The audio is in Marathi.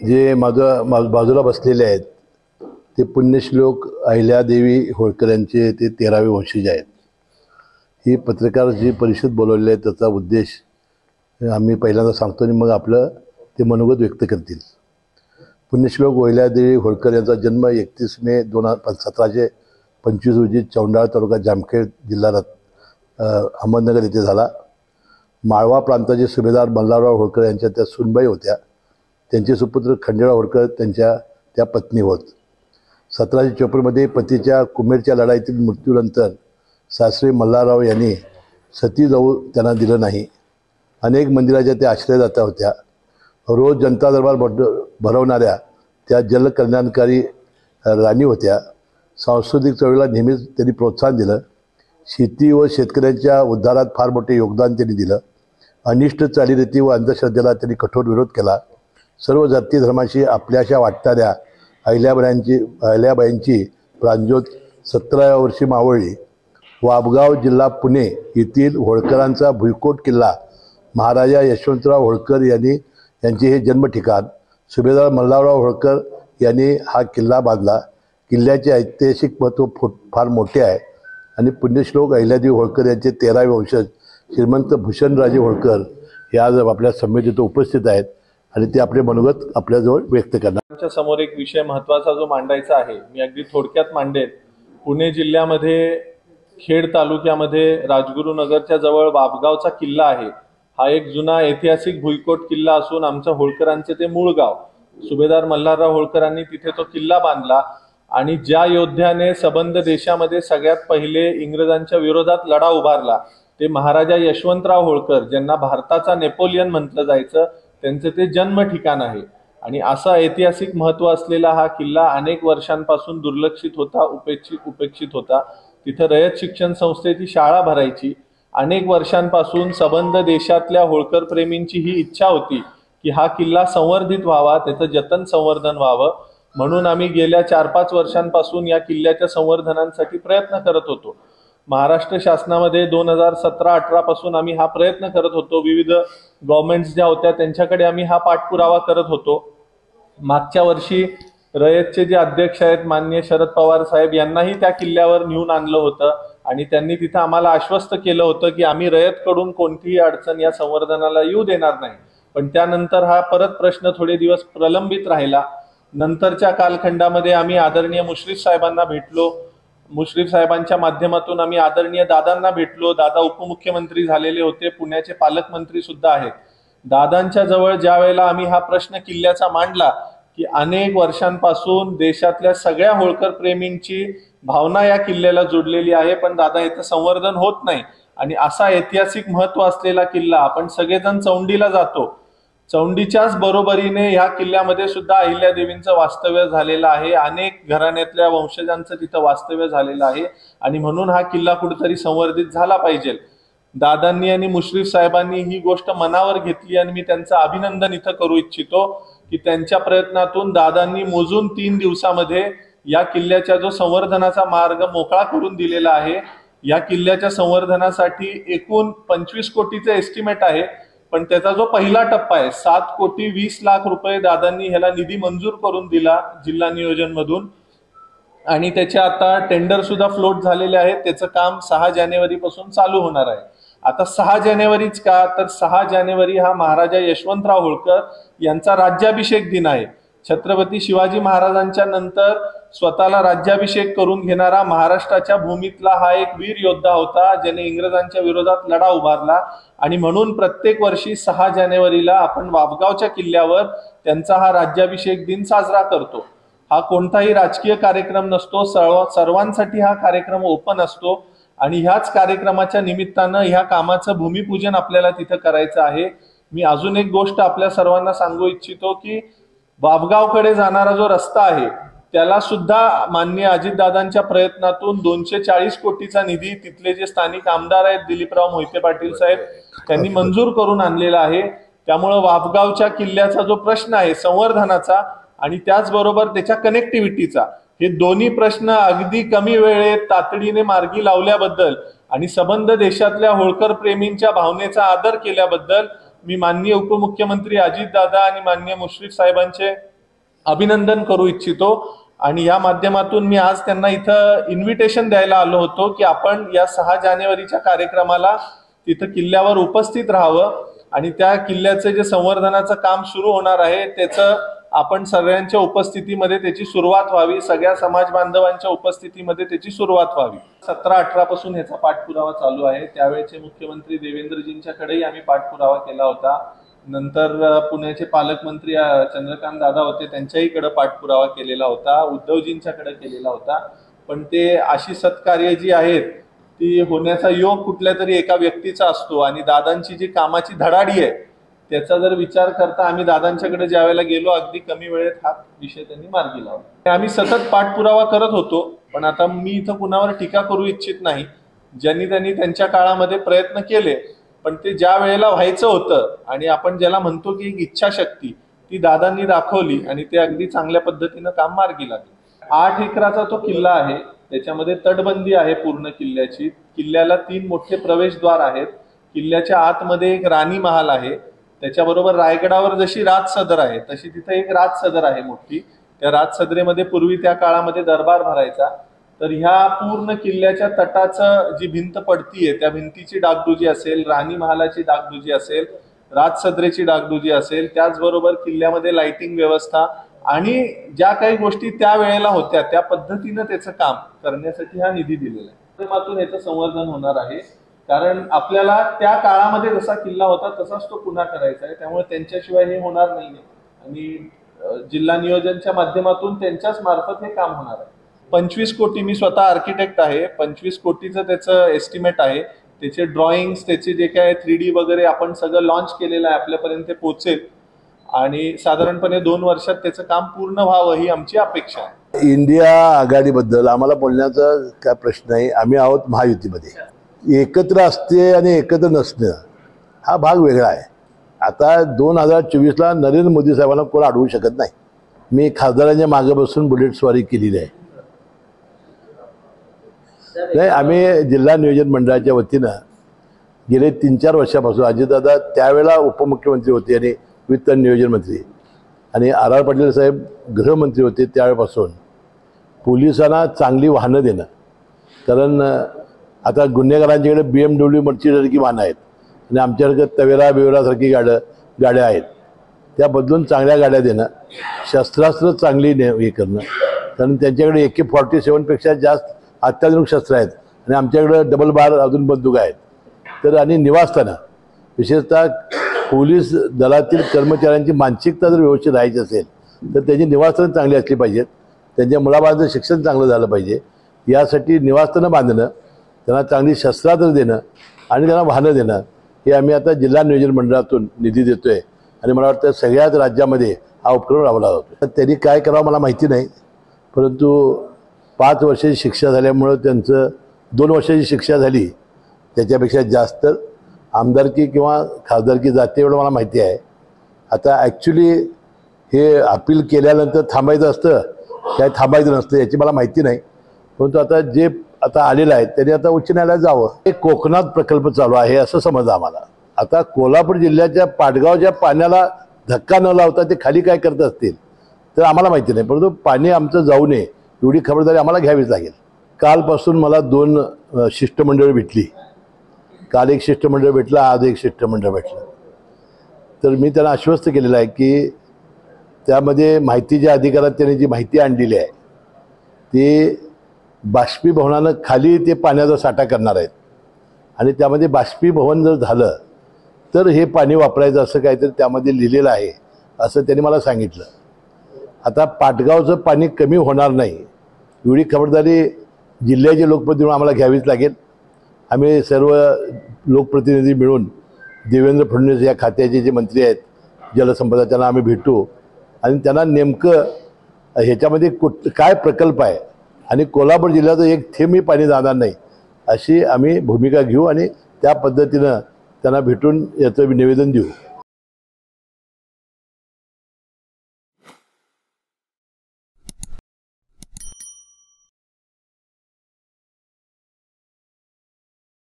जे बाजूला बसलेले आहेत ते पुण्यश्लोक अहिल्यादेवी होळकर यांचे ते 13वे वंशज आहेत। ही पत्रकार जी परिषद बोलवली आहे त्याचा उद्देश आम्ही पहिल्यांदा सांगतो आणि मग आपलं ते मनोगत व्यक्त करतील। पुण्यश्लोक अहिल्यादेवी होळकर यांचा जन्म 31 मे 1725 रोजी चौंडाळ तालुका जामखेड जिल्हा अहमदनगर येथे झाला। माळवा प्रांताचे सुभेदार मल्हारराव होळकर यांच्या त्या सुनबाई होत्या। त्यांचे सुपुत्र खंडेराव होळकर त्यांच्या त्या पत्नी होत। 1754 मध्ये पतीच्या कुमेरच्या लढाईतील मृत्यूनंतर सासरे मल्हारराव यांनी सती जाऊ त्यांना दिलं नाही। अनेक मंदिराच्या त्या आश्रयदात्या होत्या। रोज जनता दरबार भरवणाऱ्या त्या जलकल्याणकारी राणी होत्या। सांस्कृतिक चळवळीला नेहमीच त्यांनी प्रोत्साहन दिलं। शेती व शेतकऱ्यांच्या उद्धारात फार मोठे योगदान त्यांनी दिलं। अनिष्ट चालीरीती व अंधश्रद्धेला त्यांनी कठोर विरोध केला। सर्व जाती धर्माशी आपल्याशा वाटणाऱ्या अहिल्याबाईंची प्राणज्योत 17व्या वर्षी मावळली। वाबगाव जिल्हा पुणे येथील होळकरांचा भुईकोट किल्ला महाराजा यशवंतराव होळकर यांचे हे जन्म ठिकाण। सुभेदार मल्हारराव होळकर यांनी हा किल्ला बांधला। किल्ल्याचे ऐतिहासिक महत्त्व फार मोठे आहे आणि पुण्यश्लोक अहिल्यादेवी होळकर यांचे 13वे वंशज श्रीमंत भूषणराजे होळकर हे आज आपल्या संमेलनात उपस्थित आहेत आणि ते आपले मनोगत आपल्याजवळ व्यक्त करणार। आमच्या समोर एक विषय महत्त्वाचा जो मांडायचा आहे, मी अगदी थोडक्यात मांडेन। पुणे जिल्ह्यामध्ये खेड तालुक्यामध्ये राजगुरुनगरच्या जवळ वाबगावचा किल्ला आहे। हा एक जुना ऐतिहासिक भुईकोट किल्ला असून आमच्या होळकरांचे ते मूळ गाव। सुभेदार मल्हारराव होळकरांनी तिथे तो किल्ला बांधला आणि ज्या योद्ध्याने सबंध देशामध्ये सगळ्यात पहिले इंग्रजांच्या विरोधात लढा उभारला ते महाराजा यशवंतराव होळकर, ज्यांना भारताचा नेपोलियन म्हटलं जायचं, त्यांचं ते जन्म ठिकाण आहे। आणि असा ऐतिहासिक महत्त्व असलेला हा किल्ला अनेक वर्षांपासून दुर्लक्षित होता, उपेक्षित होता। तिथं रयत शिक्षण संस्थेची शाळा भरायची। अनेक वर्षांपासून सबंध देशातल्या होळकर प्रेमींची ही इच्छा होती की हा किल्ला संवर्धित व्हावा, त्याचं जतन संवर्धन व्हावं। म्हणून आम्ही गेल्या 4-5 वर्षांपासून या किल्ल्याच्या संवर्धनासाठी प्रयत्न करत होतो। महाराष्ट्र शासनामध्ये 2017-18 पासून आम्ही हा प्रयत्न करत होतो। विविध गव्हर्नमेंट्स ज्या होत्या त्यांच्याकडे आम्ही हा पाठपुरावा करत होतो। मागच्या वर्षी रयतचे जे अध्यक्ष आहेत माननीय शरद पवार साहेब यांनाही त्या किल्ल्यावर नेऊन आणलं होतं आणि त्यांनी तिथं आम्हाला आश्वस्त केलं होतं की आम्ही रयतकडून कोणतीही अडचण या संवर्धनाला येऊ देणार नाही। पण त्यानंतर हा परत प्रश्न थोडे दिवस प्रलंबित राहिला। नंतरच्या कालखंडामध्ये आम्ही आदरणीय मुश्रीफ साहेबांना भेटलो। मुश्रीफ साहेबांच्या माध्यमातून आम्ही आदरणीय दादांना भेटलो। दादा उपमुख्यमंत्री झालेले होते, पुण्याचे पालकमंत्री सुद्धा आहेत। दादांच्या जवळ ज्या वेळेला आम्ही हा प्रश्न किल्ल्याचा मांडला की अनेक वर्षांपासून देशातल्या सगळ्या होळकर प्रेमींची भावना या किल्ल्याला जोडलेली आहे, पण दादा याचं संवर्धन होत नाही। आणि असा ऐतिहासिक महत्त्व असलेला किल्ला, आपण सगळेजण चौंडीला जातो, चौंडीच्याच बरोबरीने ह्या किल्ल्यामध्ये सुद्धा अहिल्यादेवींचं वास्तव्य झालेलं आहे। अनेक घराण्यातल्या वंशजांचं तिथं वास्तव्य झालेलं आहे आणि म्हणून हा किल्ला कुठेतरी संवर्धित झाला पाहिजे। दादांनी आणि मुश्रीफ साहेबांनी ही गोष्ट मनावर घेतली आणि मी त्यांचं अभिनंदन इथं करू इच्छितो की त्यांच्या प्रयत्नातून दादांनी मोजून 3 दिवसामध्ये या किल्ल्याचा जो संवर्धनाचा मार्ग मोकळा करून दिलेला आहे। या किल्ल्याच्या संवर्धनासाठी एकूण 25 कोटीचे एस्टिमेट आहे, पण त्याचा जो पहिला टप्पा आहे 7,20,00,000 रुपये दादांनी ह्याला निधी मंजूर करून दिला जिल्हा नियोजन मधून आणि त्याचे आता टेंडर सुद्धा फ्लोट झालेले आहेत। त्याचं काम 6 जानेवारी पासून चालू होणार आहे। आता 6 जानेवारीच का, तर 6 जानेवारी हा महाराजा यशवंतराव होळकर यांचा राज्याभिषेक दिन आहे। छत्रपती शिवाजी महाराजांच्या नंतर स्वतःला राज्याभिषेक करून घेणारा महाराष्ट्राच्या भूमीतला हा एक वीर योद्धा होता, ज्याने इंग्रजांच्या विरोधात लढा उभारला आणि म्हणून प्रत्येक वर्षी 6 जानेवारीला आपण वाबगावच्या किल्ल्यावर त्यांचा हा राज्याभिषेक दिन साजरा करतो। हा कोणताही राजकीय कार्यक्रम नसतो, सर्वांसाठी हा कार्यक्रम ओपन असतो आणि ह्याच कार्यक्रमाच्या निमित्तानं ह्या कामाचं भूमिपूजन आपल्याला तिथं करायचं आहे। मी अजून एक गोष्ट आपल्या सर्वांना सांगू इच्छितो की वाबगावकडे जाणारा जो रस्ता आहे त्याला सुद्धा माननीय अजितदादांच्या प्रयत्नातून 240 कोटीचा निधी तिथले जे स्थानिक आमदार आहेत दिलीपराव मोहिते पाटील साहेब त्यांनी मंजूर करून आणलेला आहे। त्यामुळे वाबगावच्या किल्ल्याचा जो प्रश्न आहे संवर्धनाचा आणि त्याचबरोबर त्याच्या कनेक्टिव्हिटीचा, हे दोन्ही प्रश्न अगदी कमी वेळेत तातडीने मार्गी लावल्याबद्दल आणि सबंध देशातल्या होळकर प्रेमींच्या भावनेचा आदर केल्याबद्दल मी माननीय उपमुख्यमंत्री अजितदादा आणि माननीय मुश्रीफ साहेबांचे अभिनंदन करू इच्छितो आणि या माध्यमातून मी आज त्यांना इथं इन्व्हिटेशन द्यायला आलो होतो की आपण या 6 जानेवारीच्या कार्यक्रमाला तिथं किल्ल्यावर उपस्थित राहावं आणि त्या किल्ल्याचं जे संवर्धनाचं काम सुरू होणार आहे त्याचं आपण सगळ्यांच्या उपस्थितीमध्ये त्याची सुरुवात व्हावी, सगळ्या समाज बांधवांच्या उपस्थितीमध्ये त्याची सुरुवात व्हावी. 17-18 पासून ह्याचा पाठपुरावा चालू आहे. त्यावेळेचे मुख्यमंत्री देवेंद्रजींच्याकडेही आम्ही पाठपुरावा केला होता. नंतर पुण्याचे पालकमंत्री चंद्रकांत दादा होते, त्यांच्याहीकडे पाठपुरावा केलेला होता, उद्धवजींच्याकडे केलेला होता. पण ते अशी सत्कार्य जी आहेत ती होण्याचा योग कुठल्या तरी एका व्यक्तीचा असतो आणि दादांची जी कामाची धडाडी आहे त्याचा जर विचार करता आम्ही दादांच्याकडे ज्यावेळेला गेलो अगदी कमी वेळेत हा विषय त्यांनी मार्गी लावला. आम्ही सतत पाठपुरावा करत होतो, पण आता मी इथं कुणावर टीका करू इच्छित नाही. ज्यांनी त्यांच्या काळामध्ये प्रयत्न केले, पण ते ज्या वेळेला व्हायचं होतं आणि आपण ज्याला म्हणतो की एक इच्छाशक्ती ती दादांनी दाखवली आणि ते अगदी चांगल्या पद्धतीनं काम मार्गी लागले. 8 एकराचा तो किल्ला आहे, त्याच्यामध्ये तटबंदी आहे पूर्ण किल्ल्याची. किल्ल्याला 3 मोठे प्रवेशद्वार आहेत. किल्ल्याच्या आतमध्ये एक राणी महाल आहे. त्याच्याबरोबर रायगडावर जशी राजसदर आहे तशी तिथे एक राजसदर आहे मोठी. त्या राजसदरेमध्ये पूर्वी त्या काळामध्ये दरबार भरायचा. तर ह्या पूर्ण किल्ल्याच्या तटाचं जी भिंत पडतीये त्या भिंतीची डागडुजी असेल, राणी महालाची डागडुजी असेल, राजसदरेची डागडुजी असेल, त्याचबरोबर किल्ल्यामध्ये लाइटिंग व्यवस्था आणि ज्या काही गोष्टी त्या वेळेला होत्या त्या पद्धतीनं त्याचं काम करण्यासाठी हा निधी दिलेला आहे. माध्यमातून याचं संवर्धन होणार आहे, कारण आपल्याला त्या काळामध्ये जसा किल्ला होता तसाच तो पुन्हा करायचा आहे. त्यामुळे त्यांच्याशिवाय हे होणार नाहीये आणि जिल्हा नियोजनच्या माध्यमातून त्यांच्याच मार्फत हे काम होणार आहे. 25 कोटी, मी स्वतः आर्किटेक्ट आहे, 25 कोटीचं त्याचं एस्टिमेट आहे. त्याचे ड्रॉइंग्स, त्याचे जे काय 3D वगैरे आपण सगळं लॉन्च केलेलं आहे, आपल्यापर्यंत ते पोहोचेल आणि साधारणपणे 2 वर्षात त्याचं काम पूर्ण व्हावं ही आमची अपेक्षा आहे. इंडिया आघाडीबद्दल आम्हाला बोलण्याचा काय प्रश्न नाही. आम्ही आहोत महायुतीमध्ये. एकत्र असते आणि एकत्र नसणं हा भाग वेगळा आहे. आता 2024ला नरेंद्र मोदी साहेबांना कोण अडवू शकत नाही. मी खासदारांच्या मागे बसून बुलेट स्वारी केलेली आहे. नाही, आम्ही जिल्हा नियोजन मंडळाच्या वतीनं गेले 3-4 वर्षापासून, अजितदादा त्यावेळेला उपमुख्यमंत्री होते आणि वित्त नियोजन मंत्री आणि आर पाटील साहेब गृहमंत्री होते, त्यावेळेपासून पोलिसांना चांगली वाहनं देणं. कारण आता गुन्हेगारांच्याकडे BMW मर्सिडीजसारखी वाहनं आहेत आणि आमच्याकडे तवेरा बिवेरासारखी गाड्या आहेत. त्या बदलून चांगल्या गाड्या देणं, शस्त्रास्त्र चांगली हे करणं. कारण त्यांच्याकडे AK-47 पेक्षा जास्त अत्याधुनिक शस्त्र आहेत आणि आमच्याकडे डबल बार अजून बंदूक आहेत. तर आणि निवासस्थानं, विशेषतः पोलीस दलातील कर्मचाऱ्यांची मानसिकता जर व्यवस्थित राहायची असेल तर त्यांची निवासस्थानं चांगली असली पाहिजेत. त्यांच्या मुलाबाळांचं शिक्षण चांगलं झालं पाहिजे. यासाठी निवासस्थानं बांधणं, त्यांना चांगली शस्त्रास्त्र देणं आणि त्यांना वाहनं देणं हे आम्ही आता जिल्हा नियोजन मंडळातून निधी देतोय आणि मला वाटतं सगळ्याच राज्यामध्ये हा उपक्रम राबवला जातो. त्यांनी काय करावं मला माहिती नाही, परंतु 5 वर्षाची शिक्षा झाल्यामुळं त्यांचं 2 वर्षाची शिक्षा झाली, त्याच्यापेक्षा जास्त आमदारकी किंवा खासदारकी जाते एवढं मला माहिती आहे. आता ॲक्च्युली हे अपील केल्यानंतर थांबायचं असतं काय थांबायचं नसतं याची मला माहिती नाही. परंतु आता जे आता आलेलं आहे त्यांनी आता उच्च न्यायालयात जावं. एक कोकणात प्रकल्प चालू आहे असं समजा आम्हाला. आता कोल्हापूर जिल्ह्याच्या पाटगावच्या पाण्याला धक्का न लावता ते खाली काय करत असतील तर आम्हाला माहिती नाही, परंतु पाणी आमचं जाऊ नये एवढी खबरदारी आम्हाला घ्यावीच लागेल. कालपासून मला 2 शिष्टमंडळ भेटली. काल एक शिष्टमंडळ भेटलं, आज एक शिष्टमंडळ भेटलं. तर मी त्यांना आश्वस्त केलेलं आहे की त्यामध्ये माहितीच्या अधिकारात त्यांनी जी माहिती आणलेली आहे ती बाष्पीभवनानं खाली ते पाण्याचा साठा करणार आहेत आणि त्यामध्ये बाष्पीभवन जर झालं तर हे पाणी वापरायचं असं काहीतरी त्यामध्ये लिहिलेलं आहे असं त्यांनी मला सांगितलं. आता पाटगावचं पाणी कमी होणार नाही एवढी खबरदारी जिल्ह्याचे लोकप्रतिनिधी म्हणून आम्हाला घ्यावीच लागेल. आम्ही सर्व लोकप्रतिनिधी मिळून देवेंद्र फडणवीस या खात्याचे जे मंत्री आहेत जलसंपदा त्यांना आम्ही भेटू आणि त्यांना नेमकं ह्याच्यामध्ये काय प्रकल्प आहे आणि कोल्हापूर जिल्ह्याचं एक थेंबही पाणी जाणार नाही अशी आम्ही भूमिका घेऊ आणि त्या पद्धतीनं त्यांना भेटून याचं निवेदन देऊ.